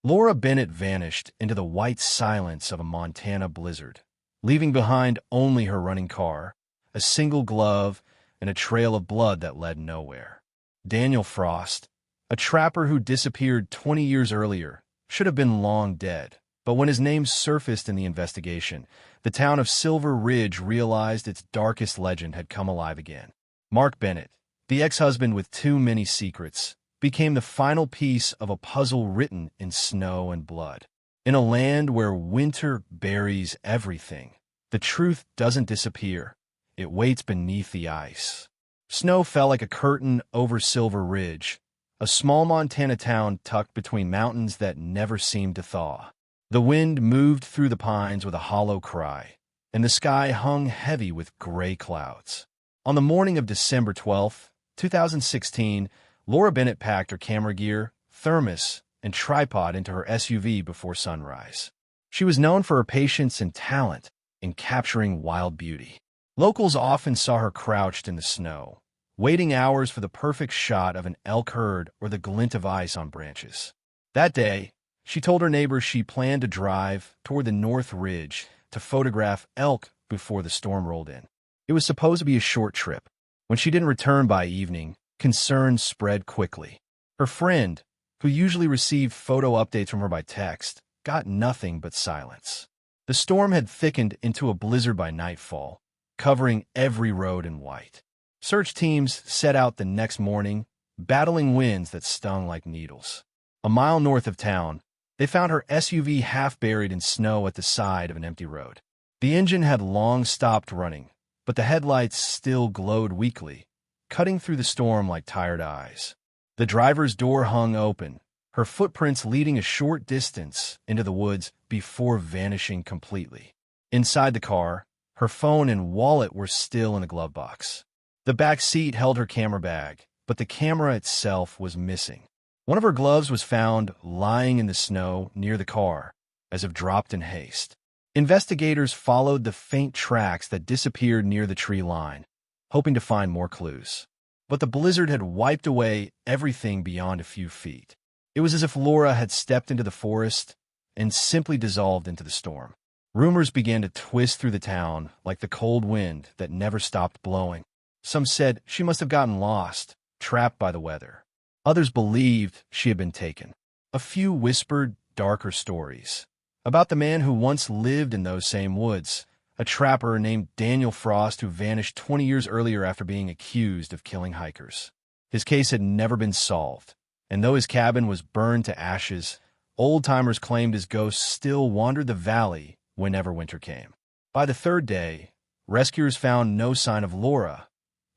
Laura Bennett vanished into the white silence of a Montana blizzard, leaving behind only her running car, a single glove, and a trail of blood that led nowhere. Daniel Frost, a trapper who disappeared 20 years earlier, should have been long dead. But when his name surfaced in the investigation, the town of Silver Ridge realized its darkest legend had come alive again. Mark Bennett, the ex-husband with too many secrets, became the final piece of a puzzle written in snow and blood. In a land where winter buries everything, the truth doesn't disappear. It waits beneath the ice. Snow fell like a curtain over Silver Ridge, a small Montana town tucked between mountains that never seemed to thaw. The wind moved through the pines with a hollow cry, and the sky hung heavy with gray clouds. On the morning of December 12, 2016, Laura Bennett packed her camera gear, thermos, and tripod into her SUV before sunrise. She was known for her patience and talent in capturing wild beauty. Locals often saw her crouched in the snow, waiting hours for the perfect shot of an elk herd or the glint of ice on branches. That day, she told her neighbors she planned to drive toward the North Ridge to photograph elk before the storm rolled in. It was supposed to be a short trip. When she didn't return by evening, concerns spread quickly. Her friend, who usually received photo updates from her by text, got nothing but silence. The storm had thickened into a blizzard by nightfall, covering every road in white. Search teams set out the next morning, battling winds that stung like needles. A mile north of town, they found her SUV half buried in snow at the side of an empty road. The engine had long stopped running, but the headlights still glowed weakly, cutting through the storm like tired eyes. The driver's door hung open, her footprints leading a short distance into the woods before vanishing completely. Inside the car, her phone and wallet were still in the glove box. The back seat held her camera bag, but the camera itself was missing. One of her gloves was found lying in the snow near the car, as if dropped in haste. Investigators followed the faint tracks that disappeared near the tree line, hoping to find more clues. But the blizzard had wiped away everything beyond a few feet. It was as if Laura had stepped into the forest and simply dissolved into the storm. Rumors began to twist through the town like the cold wind that never stopped blowing. Some said she must have gotten lost, trapped by the weather. Others believed she had been taken. A few whispered darker stories about the man who once lived in those same woods, a trapper named Daniel Frost who vanished 20 years earlier after being accused of killing hikers. His case had never been solved, and though his cabin was burned to ashes, old-timers claimed his ghost still wandered the valley whenever winter came. By the third day, rescuers found no sign of Laura,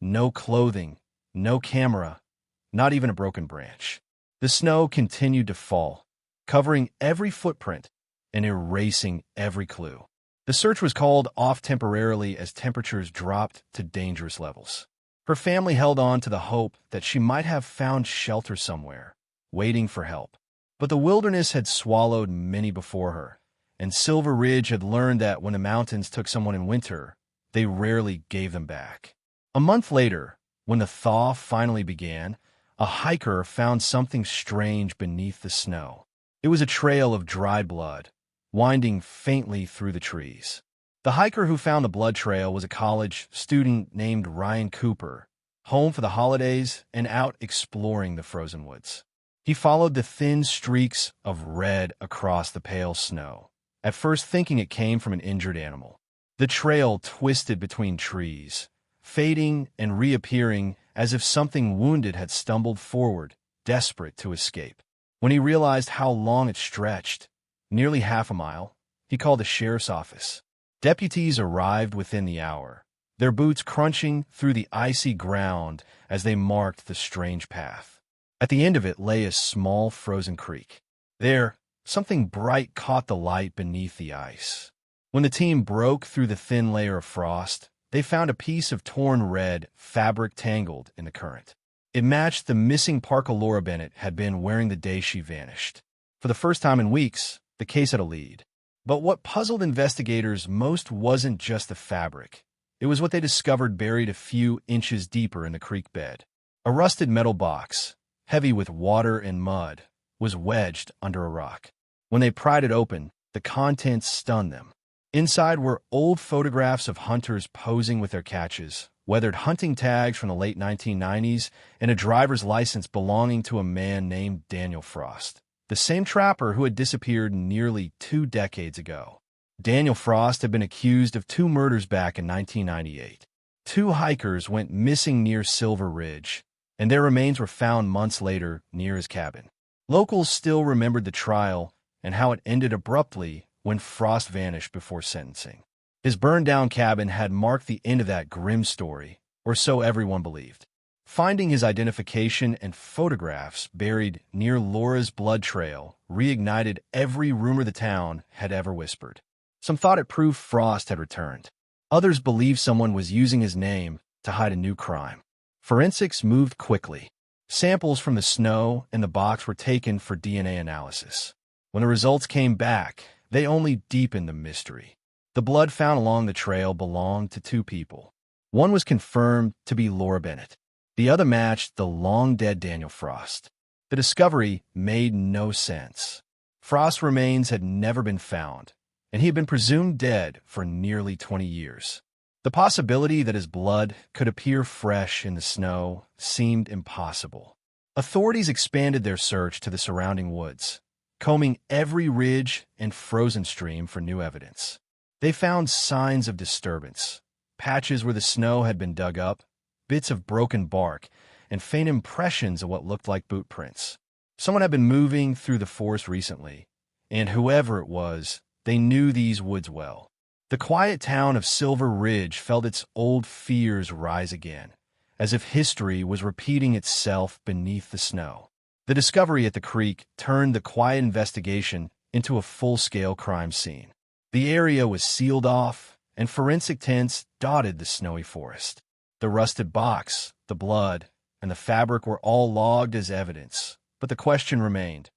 no clothing, no camera, not even a broken branch. The snow continued to fall, covering every footprint and erasing every clue. The search was called off temporarily as temperatures dropped to dangerous levels. Her family held on to the hope that she might have found shelter somewhere, waiting for help. But the wilderness had swallowed many before her, and Silver Ridge had learned that when the mountains took someone in winter, they rarely gave them back. A month later, when the thaw finally began, a hiker found something strange beneath the snow. It was a trail of dried blood, winding faintly through the trees. The hiker who found the blood trail was a college student named Ryan Cooper, home for the holidays and out exploring the frozen woods. He followed the thin streaks of red across the pale snow, at first thinking it came from an injured animal. The trail twisted between trees, fading and reappearing as if something wounded had stumbled forward, desperate to escape. When he realized how long it stretched, nearly half a mile, he called the sheriff's office. Deputies arrived within the hour, their boots crunching through the icy ground as they marked the strange path. At the end of it lay a small frozen creek. There, something bright caught the light beneath the ice. When the team broke through the thin layer of frost, they found a piece of torn red fabric tangled in the current. It matched the missing parka Laura Bennett had been wearing the day she vanished. For the first time in weeks, the case had a lead. But what puzzled investigators most wasn't just the fabric. It was what they discovered buried a few inches deeper in the creek bed. A rusted metal box, heavy with water and mud, was wedged under a rock. When they pried it open, the contents stunned them. Inside were old photographs of hunters posing with their catches, weathered hunting tags from the late 1990s, and a driver's license belonging to a man named Daniel Frost, the same trapper who had disappeared nearly 2 decades ago. Daniel Frost had been accused of 2 murders back in 1998. 2 hikers went missing near Silver Ridge, and their remains were found months later near his cabin. Locals still remembered the trial and how it ended abruptly when Frost vanished before sentencing. His burned-down cabin had marked the end of that grim story, or so everyone believed. Finding his identification and photographs buried near Laura's blood trail reignited every rumor the town had ever whispered. Some thought it proved Frost had returned. Others believed someone was using his name to hide a new crime. Forensics moved quickly. Samples from the snow and the box were taken for DNA analysis. When the results came back, they only deepened the mystery. The blood found along the trail belonged to 2 people. One was confirmed to be Laura Bennett. The other matched the long-dead Daniel Frost. The discovery made no sense. Frost's remains had never been found, and he had been presumed dead for nearly 20 years. The possibility that his blood could appear fresh in the snow seemed impossible. Authorities expanded their search to the surrounding woods, combing every ridge and frozen stream for new evidence. They found signs of disturbance, patches where the snow had been dug up, bits of broken bark, and faint impressions of what looked like boot prints. Someone had been moving through the forest recently, and whoever it was, they knew these woods well. The quiet town of Silver Ridge felt its old fears rise again, as if history was repeating itself beneath the snow. The discovery at the creek turned the quiet investigation into a full-scale crime scene. The area was sealed off, and forensic tents dotted the snowy forest. The rusted box, the blood, and the fabric were all logged as evidence, but the question remained: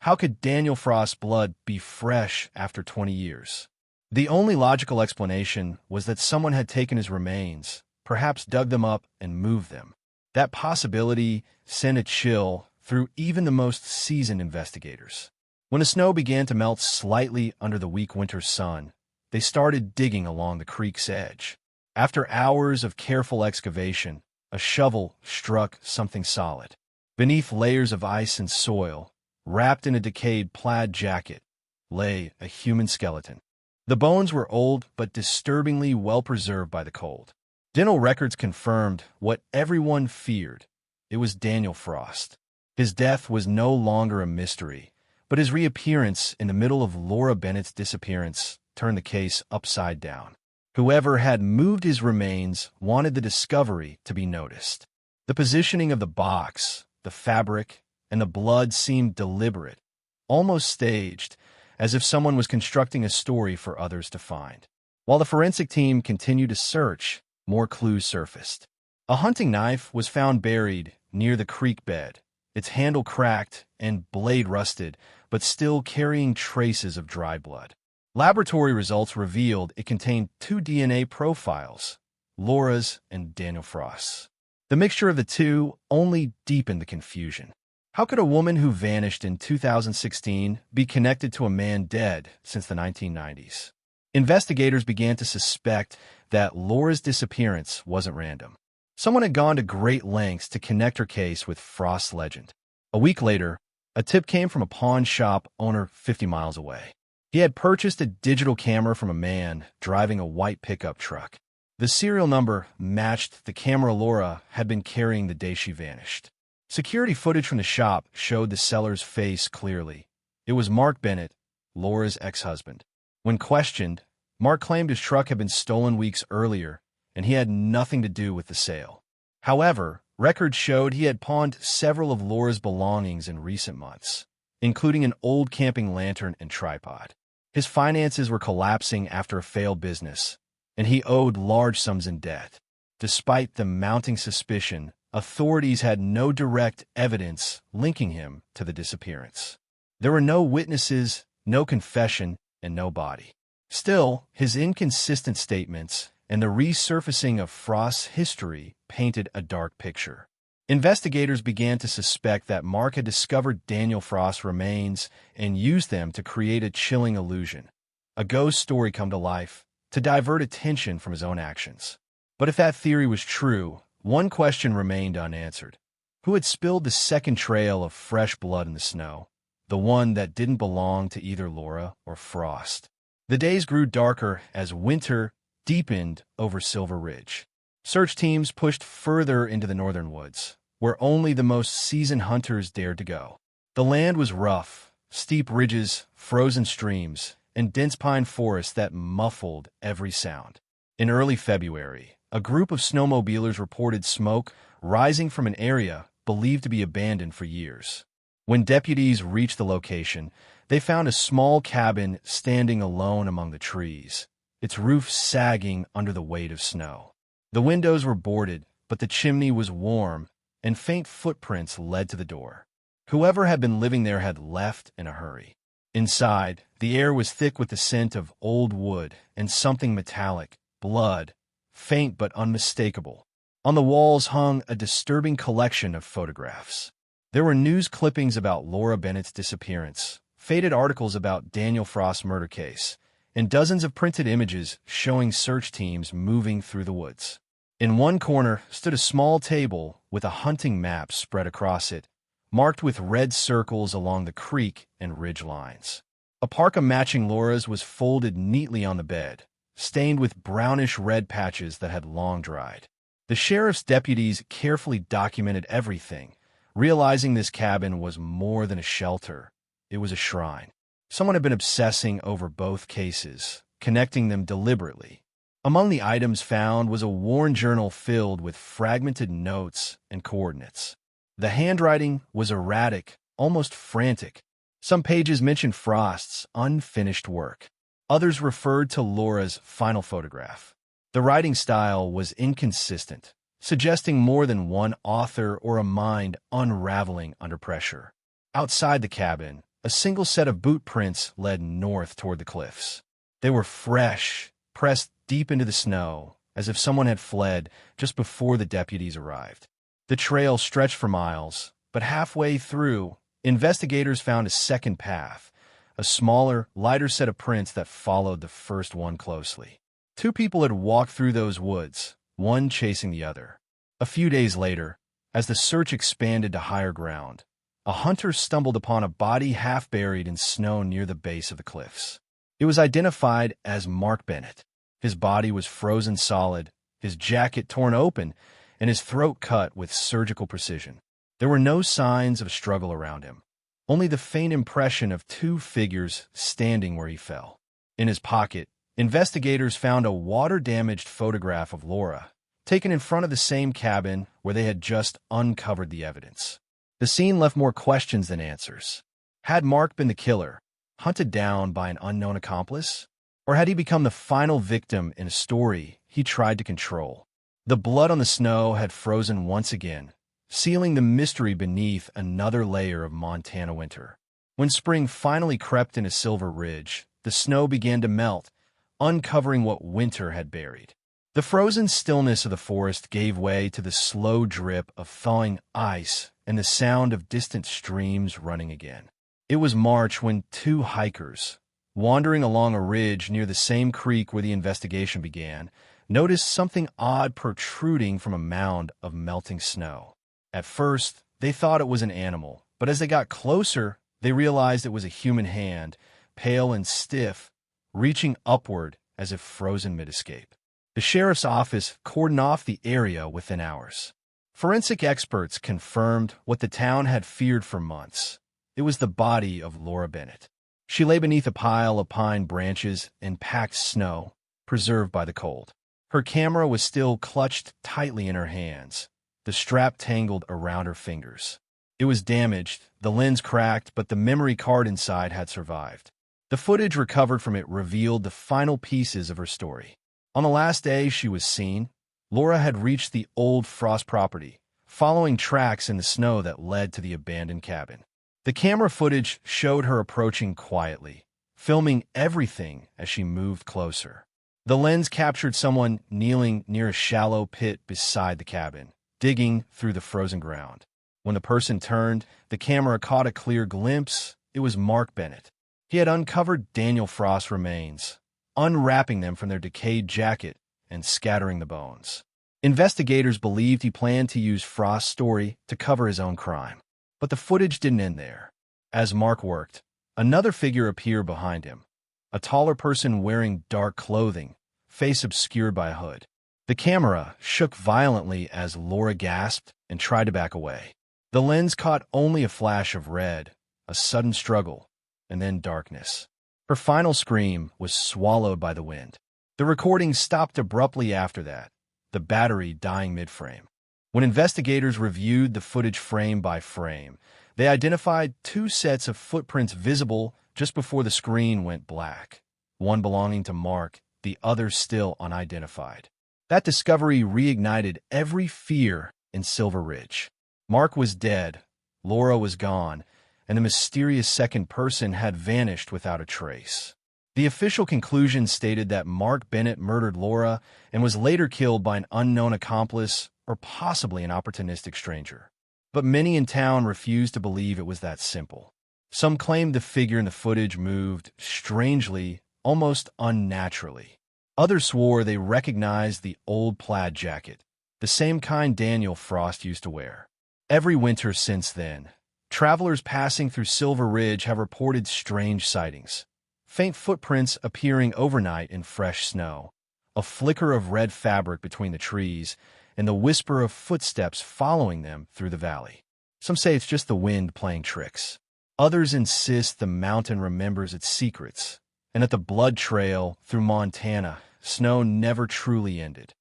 how could Daniel Frost's blood be fresh after 20 years? The only logical explanation was that someone had taken his remains, perhaps dug them up and moved them. That possibility sent a chill through even the most seasoned investigators. When the snow began to melt slightly under the weak winter sun, they started digging along the creek's edge. After hours of careful excavation, a shovel struck something solid. Beneath layers of ice and soil, wrapped in a decayed plaid jacket, lay a human skeleton. The bones were old but disturbingly well-preserved by the cold. Dental records confirmed what everyone feared. It was Daniel Frost. His death was no longer a mystery, but his reappearance in the middle of Laura Bennett's disappearance turned the case upside down. Whoever had moved his remains wanted the discovery to be noticed. The positioning of the box, the fabric, and the blood seemed deliberate, almost staged, as if someone was constructing a story for others to find. While the forensic team continued to search, more clues surfaced. A hunting knife was found buried near the creek bed, its handle cracked and blade rusted, but still carrying traces of dry blood. Laboratory results revealed it contained 2 DNA profiles, Laura's and Daniel Frost's. The mixture of the 2 only deepened the confusion. How could a woman who vanished in 2016 be connected to a man dead since the 1990s? Investigators began to suspect that Laura's disappearance wasn't random. Someone had gone to great lengths to connect her case with Frost's legend. A week later, a tip came from a pawn shop owner 50 miles away. He had purchased a digital camera from a man driving a white pickup truck. The serial number matched the camera Laura had been carrying the day she vanished. Security footage from the shop showed the seller's face clearly. It was Mark Bennett, Laura's ex-husband. When questioned, Mark claimed his truck had been stolen weeks earlier, and he had nothing to do with the sale. However, records showed he had pawned several of Laura's belongings in recent months, including an old camping lantern and tripod. His finances were collapsing after a failed business, and he owed large sums in debt. Despite the mounting suspicion, authorities had no direct evidence linking him to the disappearance. There were no witnesses, no confession, and no body. Still, his inconsistent statements and the resurfacing of Frost's history painted a dark picture. Investigators began to suspect that Mark had discovered Daniel Frost's remains and used them to create a chilling illusion, a ghost story come to life, to divert attention from his own actions. But if that theory was true, one question remained unanswered. Who had spilled the second trail of fresh blood in the snow, the one that didn't belong to either Laura or Frost? The days grew darker as winter deepened over Silver Ridge. Search teams pushed further into the northern woods, where only the most seasoned hunters dared to go. The land was rough, steep ridges, frozen streams, and dense pine forests that muffled every sound. In early February, a group of snowmobilers reported smoke rising from an area believed to be abandoned for years. When deputies reached the location, they found a small cabin standing alone among the trees, its roof sagging under the weight of snow. The windows were boarded, but the chimney was warm, and faint footprints led to the door. Whoever had been living there had left in a hurry. Inside, the air was thick with the scent of old wood and something metallic, blood, faint but unmistakable. On the walls hung a disturbing collection of photographs. There were news clippings about Laura Bennett's disappearance, faded articles about Daniel Frost's murder case, and dozens of printed images showing search teams moving through the woods. In one corner stood a small table with a hunting map spread across it, marked with red circles along the creek and ridge lines. A parka matching Laura's was folded neatly on the bed, stained with brownish-red patches that had long dried. The sheriff's deputies carefully documented everything, realizing this cabin was more than a shelter. It was a shrine. Someone had been obsessing over both cases, connecting them deliberately. Among the items found was a worn journal filled with fragmented notes and coordinates. The handwriting was erratic, almost frantic. Some pages mentioned Frost's unfinished work. Others referred to Laura's final photograph. The writing style was inconsistent, suggesting more than one author or a mind unraveling under pressure. Outside the cabin, a single set of boot prints led north toward the cliffs. They were fresh, pressed deep into the snow, as if someone had fled just before the deputies arrived. The trail stretched for miles, but halfway through, investigators found a second path, a smaller, lighter set of prints that followed the first one closely. Two people had walked through those woods, one chasing the other. A few days later, as the search expanded to higher ground, a hunter stumbled upon a body half buried in snow near the base of the cliffs. It was identified as Mark Bennett. His body was frozen solid, his jacket torn open, and his throat cut with surgical precision. There were no signs of struggle around him, only the faint impression of two figures standing where he fell. In his pocket, investigators found a water-damaged photograph of Laura, taken in front of the same cabin where they had just uncovered the evidence. The scene left more questions than answers. Had Mark been the killer, hunted down by an unknown accomplice? Or had he become the final victim in a story he tried to control? The blood on the snow had frozen once again, sealing the mystery beneath another layer of Montana winter. When spring finally crept into Silver Ridge, the snow began to melt, uncovering what winter had buried. The frozen stillness of the forest gave way to the slow drip of thawing ice and the sound of distant streams running again. It was March when two hikers, wandering along a ridge near the same creek where the investigation began, noticed something odd protruding from a mound of melting snow. At first, they thought it was an animal, but as they got closer, they realized it was a human hand, pale and stiff, reaching upward as if frozen mid-escape. The sheriff's office cordoned off the area within hours. Forensic experts confirmed what the town had feared for months. It was the body of Laura Bennett. She lay beneath a pile of pine branches and packed snow, preserved by the cold. Her camera was still clutched tightly in her hands, the strap tangled around her fingers. It was damaged, the lens cracked, but the memory card inside had survived. The footage recovered from it revealed the final pieces of her story. On the last day she was seen, Laura had reached the old Frost property, following tracks in the snow that led to the abandoned cabin. The camera footage showed her approaching quietly, filming everything as she moved closer. The lens captured someone kneeling near a shallow pit beside the cabin, digging through the frozen ground. When the person turned, the camera caught a clear glimpse. It was Mark Bennett. He had uncovered Daniel Frost's remains, unwrapping them from their decayed jacket and scattering the bones. Investigators believed he planned to use Frost's story to cover his own crime. But the footage didn't end there. As Mark worked, another figure appeared behind him, a taller person wearing dark clothing, face obscured by a hood. The camera shook violently as Laura gasped and tried to back away. The lens caught only a flash of red, a sudden struggle, and then darkness. Her final scream was swallowed by the wind. The recording stopped abruptly after that, the battery dying mid-frame. When investigators reviewed the footage frame by frame, they identified two sets of footprints visible just before the screen went black, one belonging to Mark, the other still unidentified. That discovery reignited every fear in Silver Ridge. Mark was dead, Laura was gone, and the mysterious second person had vanished without a trace. The official conclusion stated that Mark Bennett murdered Laura and was later killed by an unknown accomplice or possibly an opportunistic stranger. But many in town refused to believe it was that simple. Some claimed the figure in the footage moved strangely, almost unnaturally. Others swore they recognized the old plaid jacket, the same kind Daniel Frost used to wear. Every winter since then, travelers passing through Silver Ridge have reported strange sightings. Faint footprints appearing overnight in fresh snow, a flicker of red fabric between the trees, and the whisper of footsteps following them through the valley. Some say it's just the wind playing tricks. Others insist the mountain remembers its secrets, and that the blood trail through Montana, snow never truly ended.